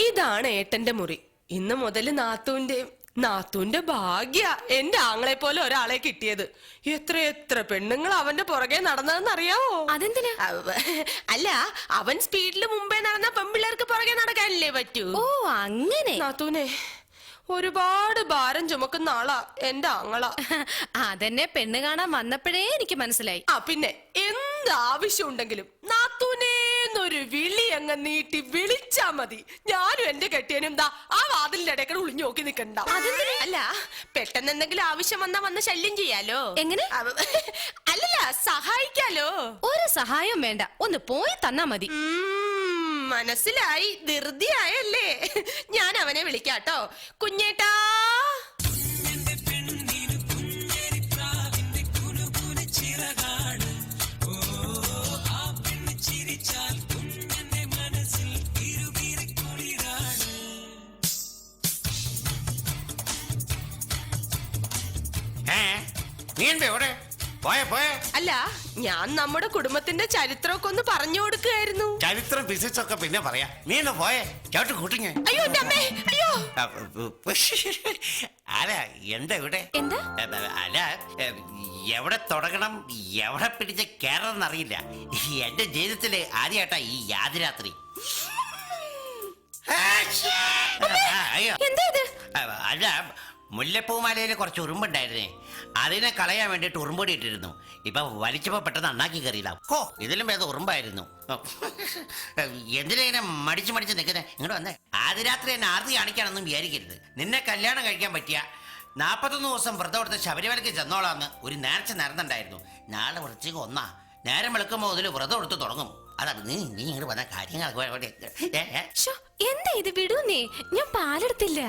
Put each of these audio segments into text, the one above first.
ഇതാണ് ഏട്ടന്റെ മുറി. ഇന്ന് മുതൽ നാത്തൂന്റെ ഭാഗ്യ എന്റെ ആങ്ങളെ പോലെ ഒരാളെ കിട്ടിയത്. എത്ര പെണ്ണുങ്ങൾ അവന്റെ പുറകെ നടന്നതെന്ന് അറിയാവോ? അതെന്തിനാ? അല്ല, അവൻ സ്പീഡില് മുമ്പേ നടന്ന പെൺപിള്ളേർക്ക് പുറകെ നടക്കാനല്ലേ പറ്റൂ. ഓ അങ്ങനെ. നാത്തൂനെ ഒരുപാട് ഭാരം ചുമക്കുന്ന ആളാ എന്റെ ആങ്ങള. അതെന്നെ പെണ്ണ് കാണാൻ വന്നപ്പോഴേ എനിക്ക് മനസ്സിലായി. പിന്നെ എന്ത് ആവശ്യം ഉണ്ടെങ്കിലും നാത്തൂനേന്നൊരു വിളി അങ്ങ് നീട്ടി വിളിച്ചാ മതി. ഞാനും എന്റെ കെട്ടിയനും ദാ ആ വാതിലിന്റെ ഇടയ്ക്ക് ഒളിഞ്ഞു നോക്കി നിക്കണ്ട. അല്ല, പെട്ടെന്ന് എന്തെങ്കിലും ആവശ്യം വന്ന് ശല്യം ചെയ്യാലോ. എങ്ങനെ? അല്ലല്ല, സഹായിക്കാലോ. ഒരു സഹായം വേണ്ട, ഒന്ന് പോയി തന്നാ മതി. മനസ്സിലായി, ധൃതിയായല്ലേ. ഞാൻ അവനെ വിളിക്കാട്ടോ. കുഞ്ഞേട്ടാ. നീ എന്താ ഇവിടെ? അല്ല, ഞാൻ നമ്മുടെ കുടുംബത്തിന്റെ ചരിത്രമൊക്കെ ഒന്ന് പറഞ്ഞു കൊടുക്കുകയായിരുന്നു. ചരിത്രം ഫിസിക്സ് ഒക്കെ പിന്നെ പറയാ. നീ എന്നാ പോയേ? ചവിട്ട് കൂട്ടിങ്ങ. അയ്യോ എന്റെ അമ്മേ, അയ്യോ. അല്ല, എന്താ ഇവിടെ? എന്താ? അല്ല, എവിടെ തുടങ്ങണം എവിടെ പിടിച്ച് കയറണം എന്നറിയില്ല. എന്റെ ജീവിതത്തില് ആദ്യമായിട്ടാ ഈ യാതിരാത്രി. അയ്യോ, അല്ല, മുല്ലപ്പൂമാലയിൽ കുറച്ച് ഉറുമ്പുണ്ടായിരുന്നേ. അതിനെ കളയാൻ വേണ്ടിട്ട് ഉറുമ്പൊടി ഇട്ടിരുന്നു. ഇപ്പൊ വലിച്ചപ്പോ പെട്ടെന്ന് അണ്ണാക്കി കയറിയില്ല. ഓ, ഇതിലും ഭേദം ഉറുമ്പായിരുന്നു. എന്തിനാ ഇങ്ങനെ മടിച്ചു നിൽക്കുന്നേ? ഇങ്ങോട്ട് വന്നേ. ആദ്യ രാത്രി എന്നെ ആർത്തി കാണിക്കാനൊന്നും വിചാരിക്കരുത്. നിന്നെ കല്യാണം കഴിക്കാൻ പറ്റിയ 41 ദിവസം വ്രതം എടുത്ത് ശബരിമലയ്ക്ക് ചെന്നോളാന്ന് ഒരു നേർച്ച നേർന്നുണ്ടായിരുന്നു. നാളെ വൃശ്ചികം 1 നേരം വെളുക്കുമ്പോ അതിൽ വ്രതം എടുത്ത് തുടങ്ങും. അതാണ് നീ ഇങ്ങോട്ട് വന്ന കാര്യങ്ങൾ. എന്താ ഇത്? വിടൂന്നേ, ഞാൻ പാലെടുത്തില്ല.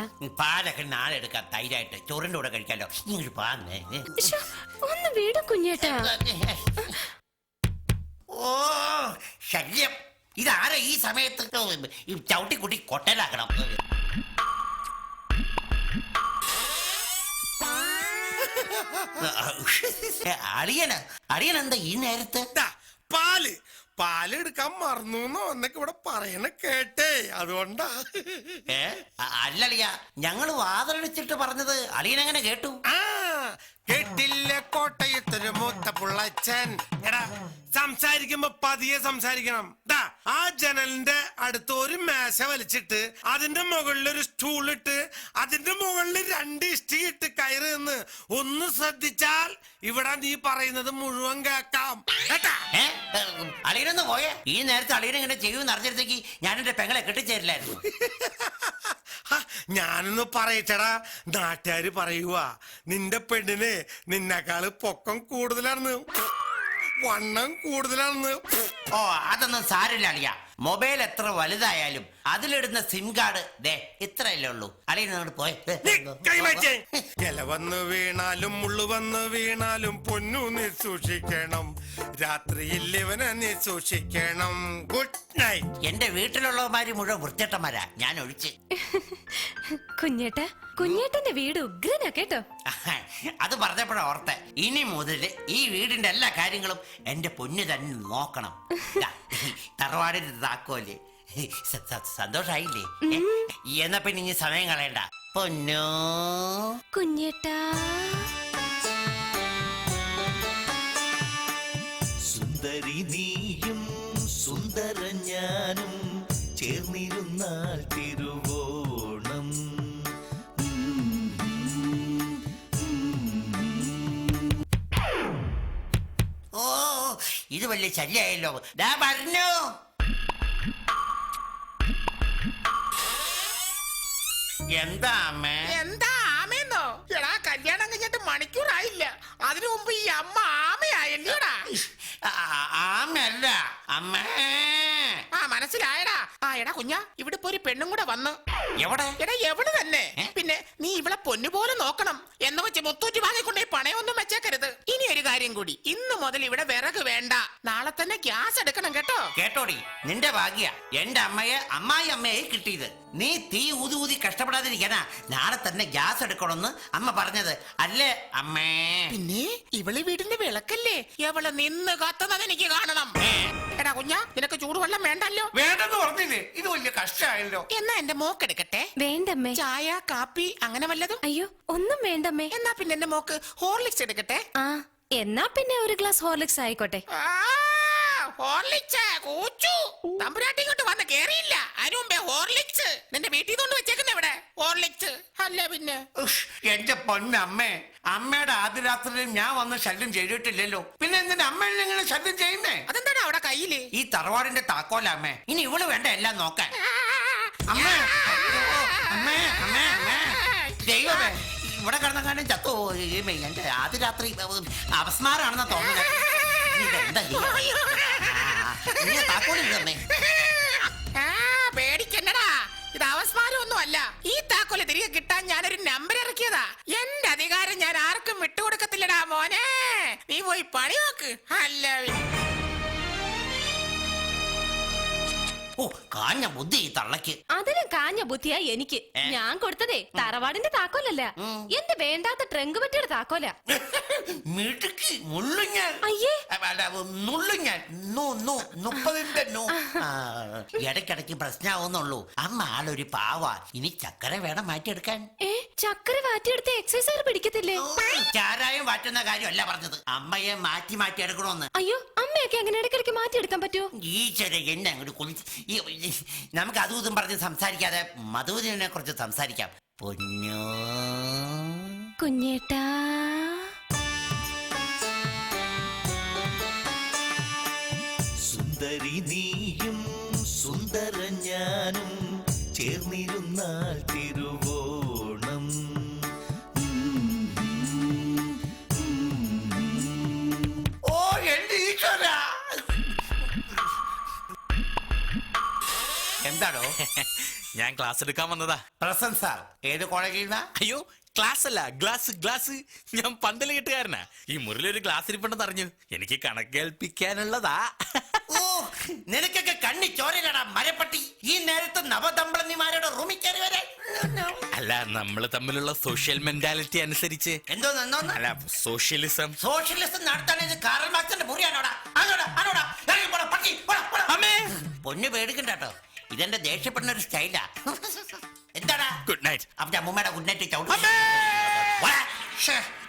പാലൊക്കെ നാളെ എടുക്കാം, തൈരായിട്ട് ചോറിന്റെ കൂടെ കഴിക്കാലോ. ഇങ്ങോട്ട് പാന്നേ. ഒന്ന് വീട് കുഞ്ഞേട്ടാ. ഓ ശല്യം. ഇതാരാ ഈ സമയത്ത് ചവിട്ടിക്കുട്ടി കൊട്ടലാക്കണം? അടിയനെന്താ ഈ നേരത്തെ? പാലെടുക്കാൻ മറന്നു എന്നൊക്കെ ഇവിടെ പറയണ കേട്ടേ, അതുകൊണ്ടാ. അല്ലളിയ, ഞങ്ങള് വാതിലടിച്ചിട്ട് പറഞ്ഞത് അളിയനെങ്ങനെ കേട്ടു? കേട്ടില്ല കോട്ടയത്തൊരു മൂത്ത പുള്ളച്ചൻ. എടാ, സംസാരിക്കുമ്പോ പതിയെ സംസാരിക്കണം. ആ ജനലിന്റെ അടുത്ത് ഒരു മേശ വലിച്ചിട്ട് അതിന്റെ മുകളിൽ ഒരു സ്റ്റൂൾ ഇട്ട് അതിന്റെ മുകളിൽ 2 ഇഷ്ടിയിട്ട് കയറി നിന്ന് ഒന്ന് ശ്രദ്ധിച്ചാൽ ഇവിടെ നീ പറയുന്നത് മുഴുവൻ കേക്കാം. അളിയനൊന്ന് പോയേ. ഈ നേരത്തെ അളിയൻ ഇങ്ങനെ ചെയ്യുമെന്ന് അറിഞ്ഞിടത്തേക്ക് ഞാൻ എന്റെ പെങ്ങളെ കെട്ടിച്ചേരില്ലായിരുന്നു. ഞാനൊന്ന് പറയച്ചടാ, നാട്ടുകാര് പറയുക നിന്റെ പെണ്ണിന് നിന്നെക്കാള് പൊക്കം കൂടുതലാണെന്ന്, വണ്ണം കൂടുതലാണെന്ന്. ഓ, അതൊന്നും സാരില്ല അളിയ. മൊബൈൽ എത്ര വലുതായാലും അതിലിടുന്ന സിം കാർഡ് ഇത്രയല്ലേ ഉള്ളൂ. അളിയനോട് പോയെ. ഇല വന്ന് വീണാലും മുള്ളു വന്ന് വീണാലും പൊന്നു നീ സൂക്ഷിക്കണം, രാത്രിയിൽ ഇവനെ നീ സൂക്ഷിക്കണം. Good night. എന്റെ വീട്ടിലുള്ളവന്മാര് മുഴുവൻ വൃത്തിട്ടന്മാരാ, ഞാൻ ഒഴിച്ച്. കുഞ്ഞേട്ടന്റെ വീട് ഉഗ്രനാ കേട്ടോ. അത് പറഞ്ഞപ്പോഴാ ഓർത്തെ. ഇനി മുതല് ഈ വീടിന്റെ എല്ലാ കാര്യങ്ങളും എന്റെ പൊന്നു തന്നെ നോക്കണം. തറവാടിന്റെ താക്കോല്. സന്തോഷായില്ലേ? എന്നാ പിന്നെ ഇനി സമയം കളയണ്ട പൊന്നോ. കുഞ്ഞേട്ടാ. സുന്ദരി നീയും സുന്ദര ഞാനും ചേർന്നിരുന്നാൽ തിരുവോണം. ഓ, ഇത് വലിയ ശല്യായല്ലോ. ദാ പറഞ്ഞു. എന്താ അമ്മേ? എന്താ ആമയെന്നോ? എടാ, കല്യാണം കഴിഞ്ഞിട്ട് മണിക്കൂറായില്ല, അതിനു മുമ്പ് ഈ അമ്മ ആമയായല്ലോടാ. ആമയല്ല അമ്മേ. മനസ്സിലായടാ. എടാ കുഞ്ഞാ, ഇവിടെ ഇപ്പൊ ഒരു പെണ്ണും കൂടെ വന്നു. എവിടെ? എടാ, എവിടെ തന്നെ. പിന്നെ നീ ഇവളെ പൊന്നുപോലെ നോക്കണം. എന്ന് വെച്ച് മുത്തൂറ്റി വാങ്ങിക്കൊണ്ടേ പണയൊന്നും വെച്ചേക്കരുത്. ഇനി ഒരു കാര്യം കൂടി, ഇന്ന് മുതൽ ഇവിടെ വിറക് വേണ്ട, നാളെ തന്നെ ഗ്യാസ് എടുക്കണം കേട്ടോ. കേട്ടോടി, നിന്റെ ഭാഗ്യ എന്റെ അമ്മായി കിട്ടിയത്. നീ തീ ഊതി കഷ്ടപ്പെടാതിരിക്കാനാ നാളെ തന്നെ ഗ്യാസ് എടുക്കണമെന്ന് അമ്മ പറഞ്ഞത് അല്ലേ അമ്മേ? പിന്നെ ഇവള് വീടിന്റെ വിളക്കല്ലേ, എവളെ നിന്ന് കത്തുന്നത് എനിക്ക് കാണണം. എടാ കുഞ്ഞാ, നിനക്ക് ചൂടുവെള്ളം വേണ്ടല്ലോ. വേണ്ടെന്ന് പറഞ്ഞില്ലേ, ഇത് വലിയ കഷ്ടമായല്ലോ. എന്നാ എന്റെ മോക്കെടുക്കട്ടെ. വേണ്ടമ്മേ. ചായ, കാപ്പി അങ്ങനെ വല്ലതും? അയ്യോ ഒന്നും വേണ്ടമ്മേ. എന്നാ പിന്നെ എന്റെ മോക്ക് ഹോർലിക്സ് എടുക്കട്ടെ. ആ എന്നാ പിന്നെ ഒരു ഗ്ലാസ് ഹോർലിക്സ് ആയിക്കോട്ടെ. ഹോർലിക്സ് കൂച്ചു. തമ്പുരാട്ടി ഇങ്ങോട്ട് വന്ന് കേറിയില്ല, അതിനു മുമ്പേ ഹോർലിക്സ്. നിന്റെ വീട്ടിൽ കൊണ്ട് വെച്ചേക്കുന്ന ഇവിടെ ഹോർലിക്സ് അല്ല പിന്നെ. ഉഷ്, എന്റെ പൊന്നമ്മേ, അമ്മയുടെ ആദ്യ രാത്രിയിൽ ഞാൻ വന്ന് ശല്യം ചെയ്തിട്ടില്ലല്ലോ, പിന്നെ എന്തിനാ അമ്മ എങ്ങനെ ശല്യം ചെയ്യുന്നേ? അതെന്താണ് അവിടെ കയ്യില്? ഈ തറവാടിന്റെ താക്കോല അമ്മേ. ഇനി ഇവള് വേണ്ട എല്ലാം നോക്കാൻ. അമ്മേ, അമ്മേ, അമ്മേ, അമ്മേ. ദൈവമേ, ഇവിടെ കിടന്നെങ്ങാനും ചത്തു പോയി. എന്റെ ആദ്യ രാത്രി അപസ്മാരാണെന്നാ തോന്നുന്നത്. എന്താ താക്കോലില്ലേ? പേടിക്കണ്ടടാ, ഇത് അവസ്മാരം ഒന്നും അല്ല. ഈ താക്കോല് തിരികെ കിട്ടാൻ ഞാനൊരു നമ്പർ ഇറക്കിയതാ. എന്റെ അധികാരം ഞാൻ ആർക്കും വിട്ടുകൊടുക്കത്തില്ലടാ മോനെ. നീ പോയി പണി നോക്ക്. അല്ല ഓ, കാഞ്ഞ ബുദ്ധി ഈ തള്ളക്ക്. അതിനും കാഞ്ഞ ബുദ്ധിയാ എനിക്ക്. ഞാൻ കൊടുത്തതേ തറവാടിന്റെ താക്കോലല്ല, എന്റെ വേണ്ടാത്ത ട്രങ്ക് പറ്റിയുടെ താക്കോല. മിടുക്കി, മുള്ളുഞ്ഞാൻ. അയ്യേ. അല്ല, നുള്ളുഞ്ഞാൻ. 30ന്റെ നൂ. ഇടയ്ക്കിടയ്ക്ക് പ്രശ്നമാവുന്നുള്ളൂ. അമ്മ ആളൊരു പാവ. ഇനി ചക്കര വേണം മാറ്റിയെടുക്കാൻ. ചക്കര വാറ്റിയെടുത്ത് എക്സസൈസ് പിടിക്കത്തില്ലേ? ചാരായം മാറ്റുന്ന കാര്യമല്ല പറഞ്ഞത്, അമ്മയെ മാറ്റി മാറ്റി എടുക്കണോന്ന്. അയ്യോ അമ്മയൊക്കെ അങ്ങനെ ഇടയ്ക്കിടയ്ക്ക് മാറ്റിയെടുക്കാൻ പറ്റുമോ? ഈശ്വര, എന്നെ അങ്ങോട്ട് കുളിച്ച് നമുക്ക് അതും ഇതും പറഞ്ഞ് സംസാരിക്കാതെ മധുവിനെ കുറിച്ച് സംസാരിക്കാം. പൊന്നോ കുഞ്ഞേട്ടാ. സുന്ദരി നീയും സുന്ദര ഞാനും ചേർന്നിരുന്നാൽ തിരുവോണം. ഓ എന്റെ ഈശ്വര. എന്താണോ? ഞാൻ ക്ലാസ് എടുക്കാൻ വന്നതാ. പ്രസന്റ് സാർ, ഏത് കോളേജിൽ നിന്നാ? അയ്യോ ക്ലാസ് അല്ല, ഗ്ലാസ് ഗ്ലാസ്. ഞാൻ പന്തല് കെട്ടുകാരനാ. ഈ മുറിലൊരു ഗ്ലാസ് ഇരിപ്പുണ്ടെന്ന് അറിഞ്ഞു, എനിക്ക് കണക്ക് കേൾപ്പിക്കാനുള്ളതാ. ഓ, നിനക്കൊക്കെ കണ്ണി ചോരയിലടാ മരപ്പട്ടി. ഈ നേരത്തെ നവദമ്പളന്മാരുടെ റൂമിൽ കയറി വരെ. അല്ല, നമ്മള് തമ്മിലുള്ള സോഷ്യൽ മെന്റാലിറ്റി അനുസരിച്ച്. എന്തോന്ന്? അല്ല, സോഷ്യലിസം. സോഷ്യലിസം നടത്താൻ കാറൽ മാർക്സിന്റെ മുറിയാണോടാ? അമ്മേ, പൊന്നു പേടിക്കണ്ട കേട്ടോ, ഇതെന്റെ ദേഷ്യപ്പെടുന്ന ഒരു സ്റ്റൈലാ. എന്താടാ? Good night. അവന്റെ അമ്മൂമ്മയുടെ ഗുഡ് നൈറ്റ് ചവിട്ടി.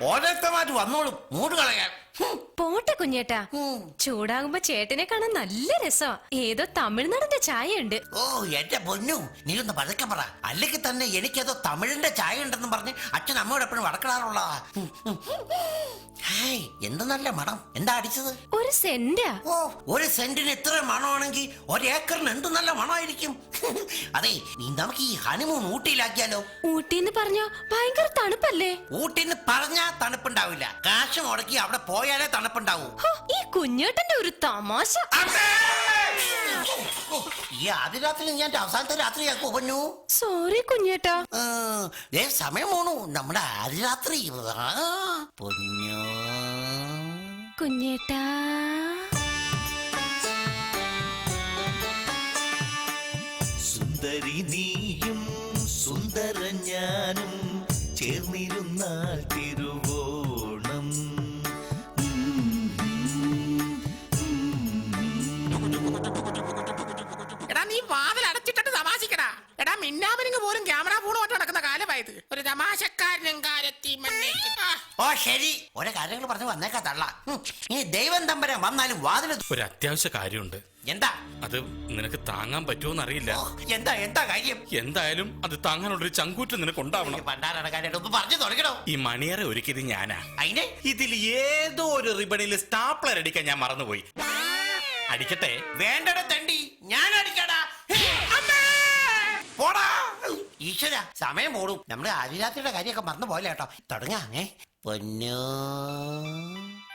ഓരോരുത്തമായിട്ട് വന്നോളും മൂട് കളയാൻ. പോട്ടെ കുഞ്ഞേട്ടാ, ചൂടാകുമ്പോ ചേട്ടനെ കാണാൻ നല്ല രസമാ. ഏതോ തമിഴ്നാടിന്റെ ചായ ഉണ്ട്. ഓ എന്റെ പൊന്നു, നീ ഒന്ന് പതുക്കെ പറ, അല്ലെങ്കിൽ തന്നെ എനിക്കേതോ തമിഴിന്റെ ചായ ഉണ്ടെന്നും പറഞ്ഞ് അച്ഛൻ അമ്മയോട് എപ്പോഴും വടക്കിടാറുള്ളതാ. ഹായ്, എന്ത് നല്ല മണം. എന്താ അടിച്ചത്? ഒരു സെന്റാ. ഓ, ഒരു സെന്റിന് ഇത്ര മണമാണെങ്കിൽ ഒരേക്കറിന് എന്ത് നല്ല മണമായിരിക്കും. അതെ, നീ നമുക്ക് ഈ ഹണിമൂൺ ഊട്ടിയിലാക്കിയാലോ? ഊട്ടിന്ന് പറഞ്ഞോ ഭയങ്കര തണുപ്പല്ലേ? ഊട്ടിന്ന് പറഞ്ഞാ തണുപ്പുണ്ടാവില്ല, കാശ് മുടക്കി അവിടെ പോയാലേ തണുപ്പുണ്ടാവൂ. ഹോ, ഈ കുഞ്ഞേട്ടന്റെ ഒരു തമാശ. ഈ ആദ്യ രാത്രി ഞാൻ അവസാനത്തെ രാത്രിയാക്കോ പൊന്നു? സോറി കുഞ്ഞേട്ടാ. സമയം പോണു, നമ്മുടെ ആദ്യ രാത്രി. പൊന്നു കുഞ്ഞേട്ടാ. സുന്ദരി നീയും സുന്ദര ഞാനും ചേർന്നിരുന്നാൽ തിരുവോണം. എടാ, നീ വാതിൽ അടച്ചിട്ടിട്ട് തമാശിക്കടാ. എടാ, മിന്നാമനിങ് പോലും ക്യാമറ ഫോണുമായിട്ട് നടക്കുന്ന കാലമായത്. ഒരു തമാശക്കാരനും കാലത്തി മണ്ണേക്ക്. ഓ ശരി, ഓരോ കാര്യങ്ങൾ പറഞ്ഞു വന്നേക്കാ തള്ള. ഇനി ദൈവം തമ്പരം വന്നാലും വാതിൽ. ഒരു അത്യാവശ്യ കാര്യമുണ്ട്. എന്താ അത് നിനക്ക് താങ്ങാൻ പറ്റുമോന്ന് അറിയില്ല. എന്താ എന്താ കാര്യം? എന്തായാലും അത് താങ്ങാനുള്ളൊരു ചങ്കൂറ്റം നിനക്ക് ഉണ്ടാവണം. പണ്ടാരാണ് കാര്യം പറഞ്ഞു തുടങ്ങണോ? ഈ മണിയറെ ഒരുക്കിയത് ഞാനാ. അതിനെ ഇതിൽ ഏതോ ഒരു റിബണിൽ സ്റ്റാപ്ലർ അടിക്കാൻ ഞാൻ മറന്നുപോയി. അടിക്കട്ടെ? വേണ്ടട തണ്ടി, ഞാൻ അടിക്കടാ. പോടാ ഈശ്വര, സമയം പോടും. നമ്മുടെ ആദിരാത്രിയുടെ കാര്യമൊക്കെ മറന്നു പോലെ കേട്ടോ. തുടങ്ങാങ്ങേ. പൊന്നു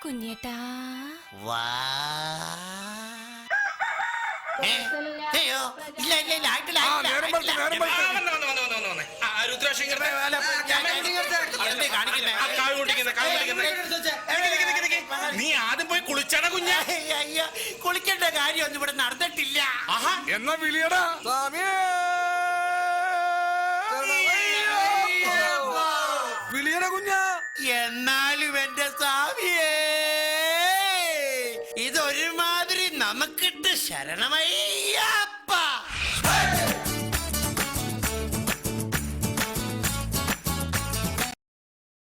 കുഞ്ഞേട്ടാ. വാ. അയ്യോ, ഇല്ല ഇല്ല ഇല്ല, ആയിട്ടില്ല, ആയിട്ടില്ല. എന്തേ കാണിക്കുന്നേ? നീ ആദ്യം പോയി കുളിച്ചട കുഞ്ഞ. അയ്യോ, കുളിക്കേണ്ട കാര്യം ഒന്നും ഇവിടെ നടന്നിട്ടില്ല. എന്നാ വിളിയടാ. വിളിയട കുഞ്ഞ. എന്നാലും എന്റെ സ്വാമിയേ, ഇതൊരുമാതിരി നമുക്കിട്ട് ശരണമയ്യപ്പ